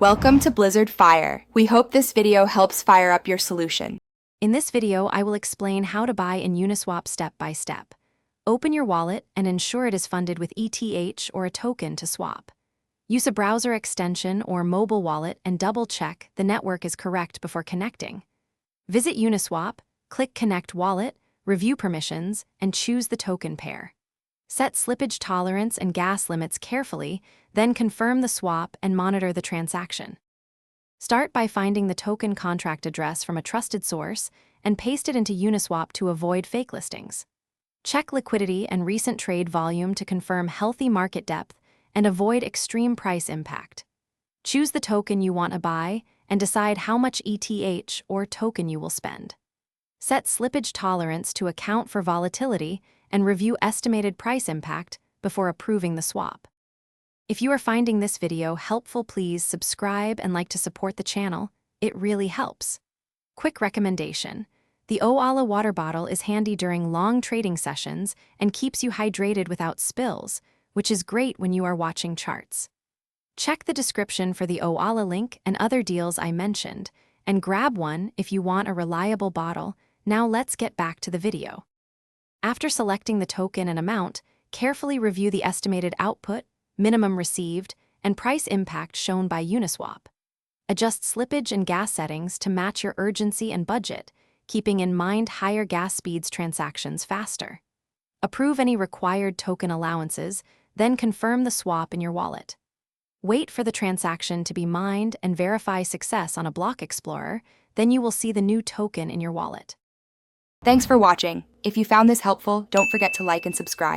Welcome to Blizzard Fire. We hope this video helps fire up your solution. In this video, I will explain how to buy in Uniswap step by step. Open your wallet and ensure it is funded with ETH or a token to swap. Use a browser extension or mobile wallet and double-check the network is correct before connecting. Visit Uniswap, click Connect Wallet, review permissions, and choose the token pair. Set slippage tolerance and gas limits carefully, then confirm the swap and monitor the transaction. Start by finding the token contract address from a trusted source and paste it into Uniswap to avoid fake listings. Check liquidity and recent trade volume to confirm healthy market depth and avoid extreme price impact. Choose the token you want to buy and decide how much ETH or token you will spend. Set slippage tolerance to account for volatility and review estimated price impact before approving the swap. If you are finding this video helpful, please subscribe and like to support the channel. It really helps. Quick recommendation: the Oala water bottle is handy during long trading sessions and keeps you hydrated without spills, which is great when you are watching charts. Check the description for the Oala link and other deals I mentioned, and grab one if you want a reliable bottle. Now let's get back to the video. After selecting the token and amount, carefully review the estimated output, minimum received, and price impact shown by Uniswap. Adjust slippage and gas settings to match your urgency and budget, keeping in mind higher gas speeds transactions faster. Approve any required token allowances, then confirm the swap in your wallet. Wait for the transaction to be mined and verify success on a block explorer, then you will see the new token in your wallet. Thanks for watching. If you found this helpful, don't forget to like and subscribe.